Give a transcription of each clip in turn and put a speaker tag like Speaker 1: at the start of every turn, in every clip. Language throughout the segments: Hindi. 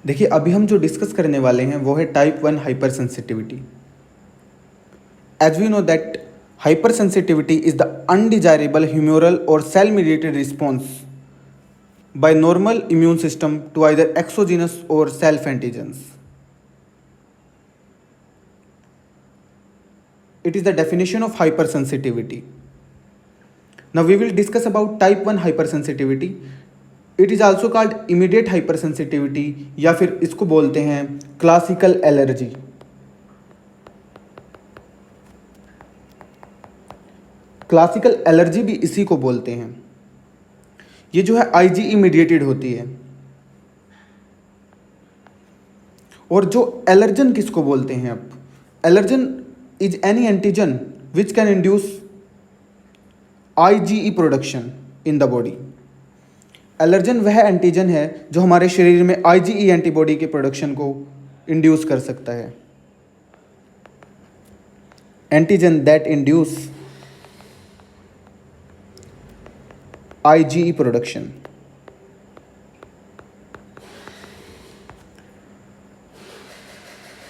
Speaker 1: देखिए अभी हम जो डिस्कस करने वाले हैं वो है type 1 hypersensitivity. As we know that hypersensitivity is the undesirable humoral और cell mediated response by normal immune system to either exogenous or self antigens. It is the definition of hypersensitivity. Now we will discuss about type 1 hypersensitivity. It is also called immediate hypersensitivity या फिर इसको बोलते हैं क्लासिकल एलर्जी। क्लासिकल एलर्जी भी इसी को बोलते हैं। ये जो है IgE मीडिएटेड होती है। और जो एलर्जन किसको बोलते हैं? अब allergen is any antigen which can induce IgE production in the body. Allergen वह एंटीजन है जो हमारे शरीर में IgE एंटीबॉडी के प्रोडक्शन को इंड्यूस कर सकता है। Antigen that induce IgE production.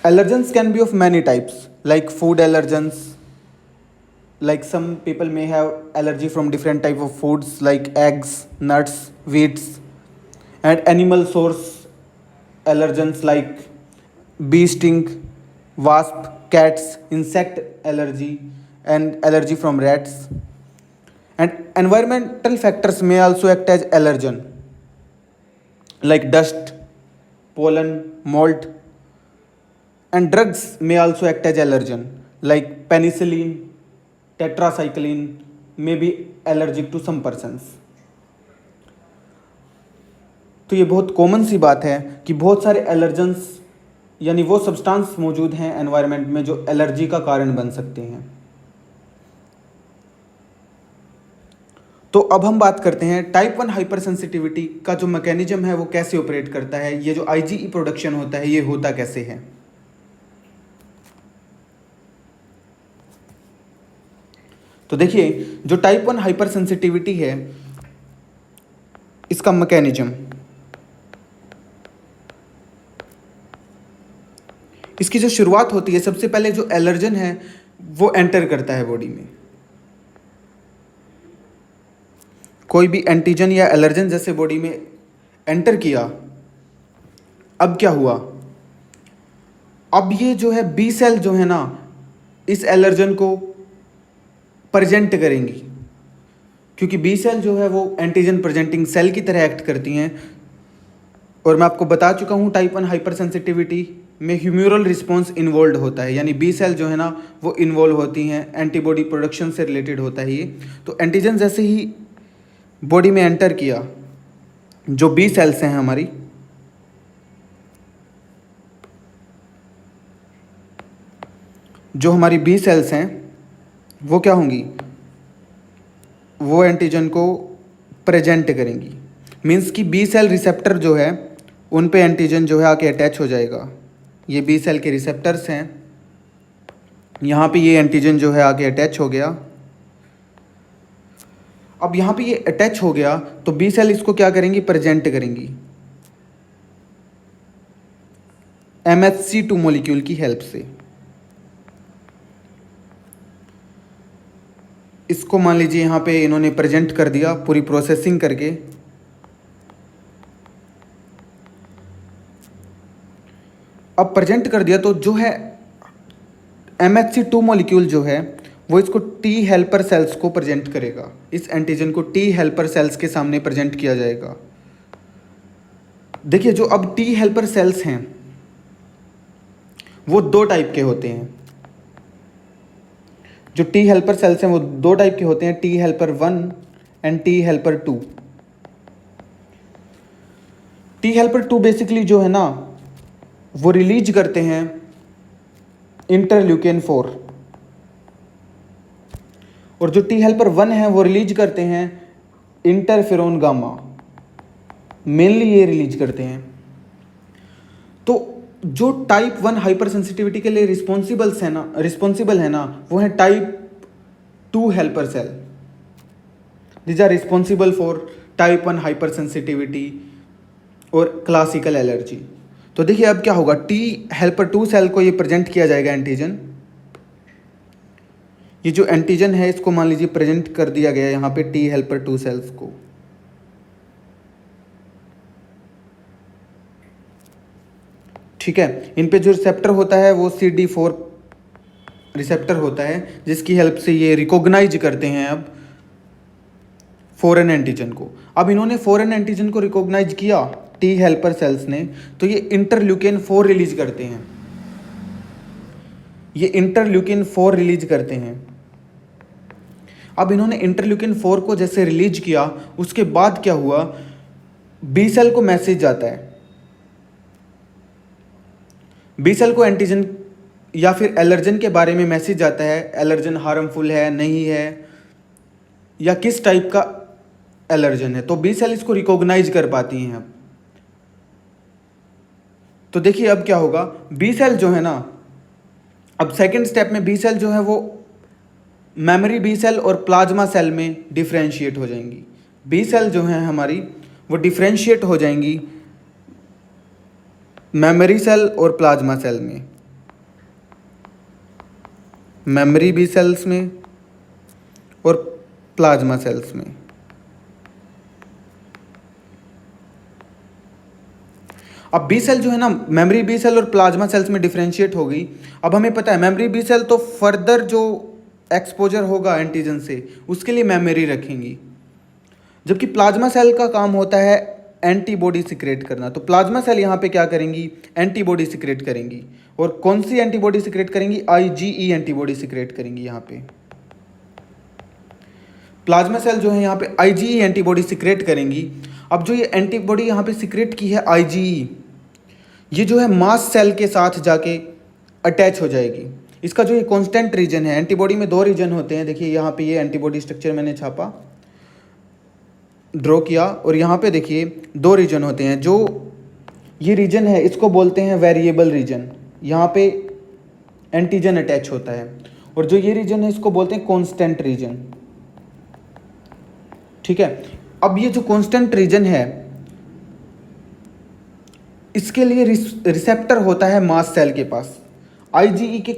Speaker 1: Allergens can be of many types, like food allergens. Like some people may have allergy from different type of foods like eggs, nuts, wheats, and animal source allergens like bee sting, wasp, cats, insect allergy, and allergy from rats. And environmental factors may also act as allergen, like dust, pollen, mold. And drugs may also act as allergen, like penicillin, tetracycline may be allergic to some persons. तो ये बहुत कॉमन सी बात है कि बहुत सारे एलर्जेंस यानी वो सब्सटेंस मौजूद हैं एनवायरनमेंट में जो एलर्जी का कारण बन सकते हैं। तो अब हम बात करते हैं टाइप 1 हाइपर सेंसिटिविटी का जो मैकेनिज्म है वो कैसे ऑपरेट करता है। ये जो IgE प्रोडक्शन होता है ये होता कैसे है। तो देखिए जो टाइप 1 हाइपर सेंसिटिविटी है इसका मैकेनिज्म, इसकी जो शुरुआत होती है सबसे पहले जो एलर्जन है वो एंटर करता है बॉडी में। कोई भी एंटीजन या एलर्जन जैसे बॉडी में एंटर किया, अब क्या हुआ? अब ये जो है बी सेल जो है ना इस एलर्जन को प्रेजेंट करेंगी, क्योंकि बी सेल जो है वो एंटीजन प्रेजेंटिंग सेल की तरह एक्ट करती हैं। और मैं आपको बता चुका हूँ टाइप 1 हाइपर सेंसिटिविटी में ह्यूमरल रिस्पॉन्स इन्वॉल्व होता है, यानी बी सेल जो है ना वो इन्वॉल्व होती हैं, एंटीबॉडी प्रोडक्शन से रिलेटेड होता है ये। तो एंटीजन जैसे ही बॉडी में एंटर किया, जो बी सेल्स हैं हमारी, जो हमारी बी सेल्स हैं वो क्या होंगी? वो एंटीजन को प्रेजेंट करेंगी। मीन्स कि बी सेल रिसेप्टर जो है उन पे एंटीजन जो है आके अटैच हो जाएगा। ये बी सेल के रिसेप्टर्स हैं, यहाँ पे ये एंटीजन जो है आके अटैच हो गया। अब यहाँ पे ये अटैच हो गया तो बी सेल इसको क्या करेंगी? प्रेजेंट करेंगी MHC2 मॉलिक्यूल की हेल्प से। इसको मान लीजिए यहाँ पे इन्होंने प्रेजेंट कर दिया पूरी प्रोसेसिंग करके। अब प्रेजेंट कर दिया तो जो है MHC2 मॉलिक्यूल जो है वो इसको T हेल्पर सेल्स को प्रेजेंट करेगा। इस एंटीजन को T हेल्पर सेल्स के सामने प्रेजेंट किया जाएगा। देखिए जो अब T हेल्पर सेल्स हैं वो दो टाइप के होते हैं। जो T हेल्पर सेल्स हैं वो दो टाइप के होते हैं, T helper 1 and T helper 2। T helper 2 basically जो है ना वो रिलीज करते हैं इंटरल्यूकिन 4, और जो T हेल्पर 1 है वो रिलीज करते हैं इंटरफेरोन गामा। मेनली ये रिलीज करते हैं। तो जो टाइप 1 हाइपर सेंसिटिविटी के लिए रिस्पॉन्सिबल है ना वो है type 2 helper cell. These are responsible for type 1 hypersensitivity और क्लासिकल एलर्जी। तो देखिए अब क्या होगा, टी हेल्पर 2 सेल को ये प्रेजेंट किया जाएगा एंटीजन। ये जो एंटीजन है इसको मान लीजिए प्रेजेंट कर दिया गया यहाँ पे टी हेल्पर 2 सेल्स को। ठीक है, इन पे जो रिसेप्टर होता है वो CD4 रिसेप्टर होता है, जिसकी हेल्प से ये रिकॉग्नाइज करते हैं अब फॉरेन एंटीजन को। अब इन्होंने फॉरेन एंटीजन को रिकॉग्नाइज किया टी हेल्पर सेल्स ने, तो ये इंटरल्यूकिन 4 रिलीज करते हैं। ये इंटरल्यूकिन 4 रिलीज करते हैं। अब इन्होंने इंटरल्यूकिन 4 को जैसे रिलीज किया, उसके बाद क्या हुआ, बी सेल को मैसेज जाता है। बी सेल को एंटीजन या फिर एलर्जन के बारे में मैसेज आता है, एलर्जन हार्मफुल है नहीं है या किस टाइप का एलर्जन है, तो बी सेल इसको रिकॉग्नाइज कर पाती हैं। अब तो देखिए अब क्या होगा, बी सेल जो है ना, अब सेकंड स्टेप में बी सेल जो है वो मेमोरी बी सेल और प्लाज्मा सेल में डिफ्रेंशिएट हो जाएंगी। बी सेल जो है हमारी वो डिफ्रेंशिएट हो जाएंगी मेमोरी सेल और प्लाज्मा सेल में, मेमोरी बी सेल्स में और प्लाज्मा सेल्स में। अब बी सेल जो है ना मेमोरी बी सेल और प्लाज्मा सेल्स में डिफरेंशिएट हो गई। अब हमें पता है मेमोरी बी सेल तो फर्दर जो एक्सपोजर होगा एंटीजन से उसके लिए मेमोरी रखेंगी, जबकि प्लाज्मा सेल का काम होता है एंटीबॉडी सिक्रेट करना। तो प्लाज्मा सेल यहाँ पे क्या करेंगी, एंटीबॉडी सिक्रेट करेंगी। और कौन सी एंटीबॉडी सिक्रेट करेंगी, IgE एंटीबॉडी सिक्रेट करेंगी। यहाँ पे प्लाज्मा सेल जो है यहाँ पे IgE एंटीबॉडी सिक्रेट करेंगी। अब जो ये एंटीबॉडी यहाँ पे सिक्रेट की है IgE, ये जो है मास सेल के साथ जाके अटैच हो जाएगी। इसका जो ये कांस्टेंट रीजन है, एंटीबॉडी में 2 रीजन होते हैं। देखिए यहाँ पे ये एंटीबॉडी स्ट्रक्चर मैंने छापा, ड्रॉ किया, और यहाँ पे देखिए 2 रीजन होते हैं। जो ये रीजन है इसको बोलते हैं वेरिएबल रीजन, यहाँ पे एंटीजन अटैच होता है। और जो ये रीजन है इसको बोलते हैं कांस्टेंट रीजन। ठीक है, अब ये जो कांस्टेंट रीजन है इसके लिए रिसेप्टर होता है मास सेल के पास। IgE के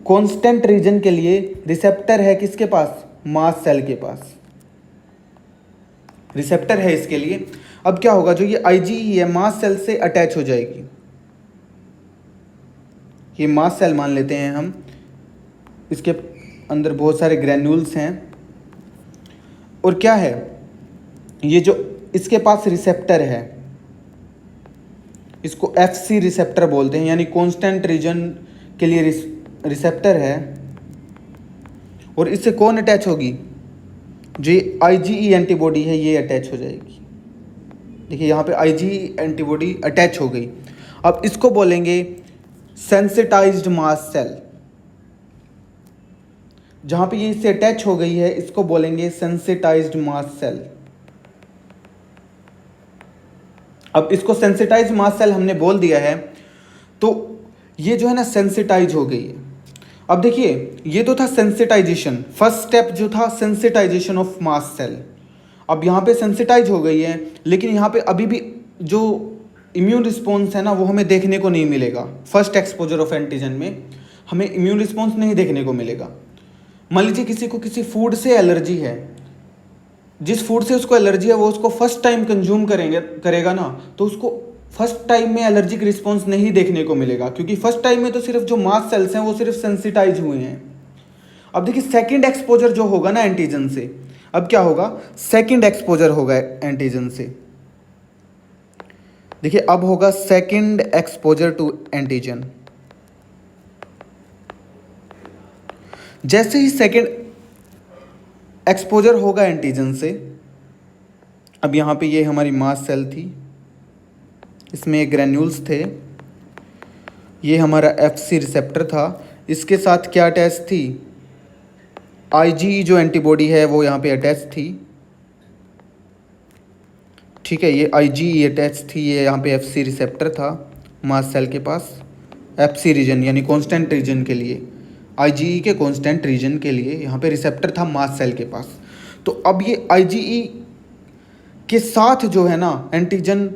Speaker 1: कांस्टेंट रीजन के लिए रिसेप्टर है किसके पास, मास सेल के पास रिसेप्टर है इसके लिए। अब क्या होगा, जो ये IgE है मास सेल से अटैच हो जाएगी। ये मास सेल मान लेते हैं हम, इसके अंदर बहुत सारे ग्रैन्यूल्स हैं। और क्या है, ये जो इसके पास रिसेप्टर है इसको FC रिसेप्टर बोलते हैं, यानी कांस्टेंट रीजन के लिए रिसेप्टर है। और इससे कौन अटैच होगी, जो IgE एंटीबॉडी है ये अटैच हो जाएगी। देखिए यहाँ पे IgE एंटीबॉडी अटैच हो गई। अब इसको बोलेंगे सेंसिटाइज्ड मास सेल। जहाँ पे ये इससे अटैच हो गई है इसको बोलेंगे सेंसिटाइज्ड मास सेल। अब इसको सेंसिटाइज्ड मास सेल हमने बोल दिया है, तो ये जो है ना सेंसिटाइज हो गई है। अब देखिए ये तो था सेंसिटाइजेशन, फर्स्ट स्टेप जो था सेंसिटाइजेशन ऑफ मास सेल। अब यहाँ पे सेंसिटाइज हो गई है, लेकिन यहाँ पे अभी भी जो इम्यून रिस्पॉन्स है ना वो हमें देखने को नहीं मिलेगा। फर्स्ट एक्सपोजर ऑफ एंटीजन में हमें इम्यून रिस्पॉन्स नहीं देखने को मिलेगा। मान लीजिए किसी को किसी फूड से एलर्जी है, जिस फूड से उसको एलर्जी है वो उसको फर्स्ट टाइम कंज्यूम करेगा ना, तो उसको फर्स्ट टाइम में एलर्जिक रिस्पॉन्स नहीं देखने को मिलेगा, क्योंकि फर्स्ट टाइम में तो सिर्फ जो मास सेल्स हैं वो सिर्फ सेंसिटाइज हुए हैं। अब देखिए सेकंड एक्सपोजर जो होगा ना एंटीजन से, अब क्या होगा, सेकंड एक्सपोजर होगा एंटीजन से। देखिए अब होगा सेकंड एक्सपोजर टू एंटीजन। जैसे ही सेकंड एक्सपोजर होगा एंटीजन से, अब यहाँ पे ये हमारी मास सेल थी, इसमें ये ग्रैन्यूल्स थे, ये हमारा FC रिसेप्टर था, इसके साथ क्या अटैच थी, IgE जो एंटीबॉडी है वो यहाँ पे अटैच थी। ठीक है, ये IgE अटैच थी, ये यहाँ पे FC रिसेप्टर था मास सेल के पास, FC रीजन यानी कांस्टेंट रीजन के लिए, IgE के कांस्टेंट रीजन के लिए यहाँ पे रिसेप्टर था मास सेल के पास। तो अब ये IgE के साथ जो है ना एंटीजन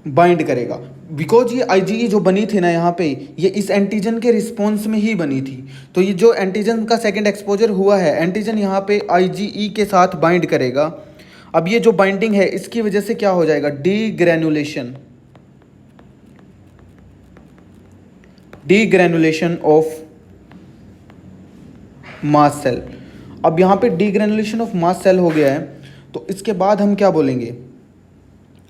Speaker 1: बाइंड करेगा। बिकॉज ये आईजीई जो बनी थी ना यहाँ पे, ये इस एंटीजन के रिस्पॉन्स में ही बनी थी। तो ये जो एंटीजन का सेकंड एक्सपोजर हुआ है, एंटीजन यहाँ पे आईजीई के साथ बाइंड करेगा। अब ये जो बाइंडिंग है इसकी वजह से क्या हो जाएगा, डीग्रेनुलेशन ऑफ मास सेल। अब यहाँ पे डीग्रेनुलेशन ऑफ मास सेल हो गया है, तो इसके बाद हम क्या बोलेंगे,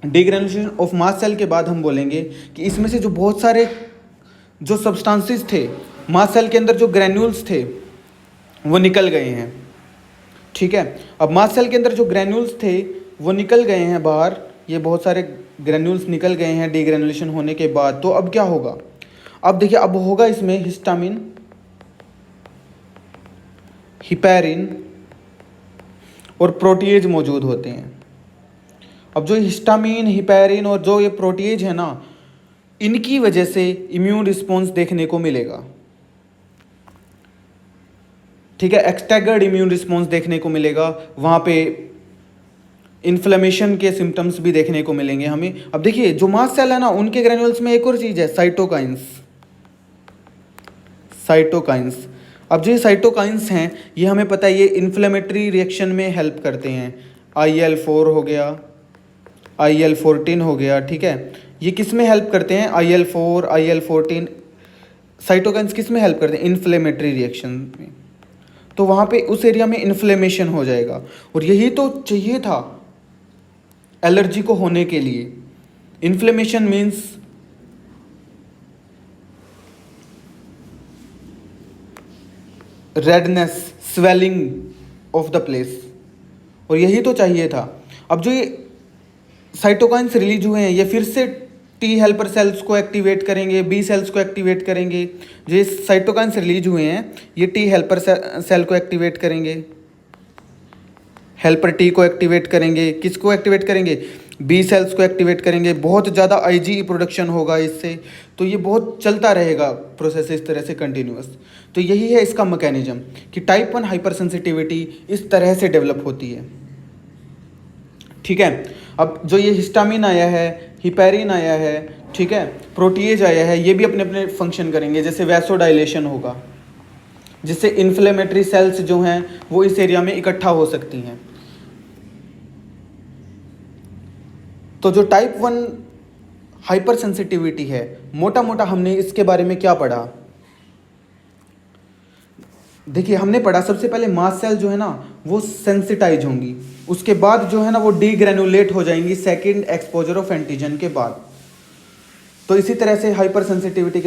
Speaker 1: डीग्रेनुलेशन ऑफ मास सेल के बाद हम बोलेंगे कि इसमें से जो बहुत सारे जो सब्सटेंसेस थे मास सेल के अंदर, जो ग्रैन्यूल्स थे वो निकल गए हैं। ठीक है, अब मास सेल के अंदर जो ग्रैन्यूल्स थे वो निकल गए हैं बाहर, ये बहुत सारे ग्रैन्यूल्स निकल गए हैं डीग्रेनुलेशन होने के बाद। तो अब क्या होगा, अब देखिए, अब होगा इसमें हिस्टामिन, हिपैरिन और प्रोटीएज मौजूद होते हैं। अब जो हिस्टामिन, हिपैरिन और जो ये प्रोटीएज है ना, इनकी वजह से इम्यून रिस्पॉन्स देखने को मिलेगा। ठीक है, एक्सटैगर्ड इम्यून रिस्पॉन्स देखने को मिलेगा, वहाँ पे इन्फ्लेमेशन के सिम्टम्स भी देखने को मिलेंगे हमें। अब देखिए, जो मास्ट सेल है ना, उनके ग्रैन्यूल्स में एक और चीज़ है, साइटोकाइंस। अब जो ये साइटोकाइंस हैं, ये हमें पता है ये इन्फ्लेमेटरी रिएक्शन में हेल्प करते हैं। IL-4 हो गया, IL-14 हो गया। ठीक है, ये किस में हेल्प करते हैं, IL-4, IL-14 साइटोकाइंस किस में हेल्प करते हैं, इन्फ्लेमेटरी रिएक्शन में। तो वहाँ पे उस एरिया में इन्फ्लेमेशन हो जाएगा, और यही तो चाहिए था एलर्जी को होने के लिए। Inflammation means redness, swelling of the place, और यही तो चाहिए था। अब जो ये साइटोकाइंस रिलीज हुए हैं, ये फिर से टी हेल्पर सेल्स को एक्टिवेट करेंगे, बी सेल्स को एक्टिवेट करेंगे। जो ये साइटोकाइंस रिलीज हुए हैं, ये टी हेल्पर सेल को एक्टिवेट करेंगे, हेल्पर टी को एक्टिवेट करेंगे, किसको एक्टिवेट करेंगे, बी सेल्स को एक्टिवेट करेंगे। बहुत ज़्यादा आईजीई प्रोडक्शन होगा इससे। तो ये बहुत चलता रहेगा प्रोसेस इस तरह से कंटिन्यूअस। तो यही है इसका मैकेनिज्म कि टाइप 1 हाइपर सेंसिटिविटी इस तरह से डेवलप होती है। ठीक है, अब जो ये हिस्टामिन आया है, हिपैरिन आया है, ठीक है, प्रोटीएज आया है, ये भी अपने अपने फंक्शन करेंगे। जैसे वैसोडाइलेशन होगा, जिससे इन्फ्लेमेटरी सेल्स जो हैं वो इस एरिया में इकट्ठा हो सकती हैं। तो जो टाइप 1 हाइपर सेंसिटिविटी है, मोटा मोटा हमने इसके बारे में क्या पढ़ा, देखिए हमने पढ़ा सबसे पहले मास सेल जो है ना वो सेंसिटाइज होंगी, उसके बाद जो है ना वो डीग्रेनुलेट हो जाएंगी सेकंड एक्सपोजर ऑफ एंटीजन के बाद। तो इसी तरह से हाइपर सेंसिटिविटी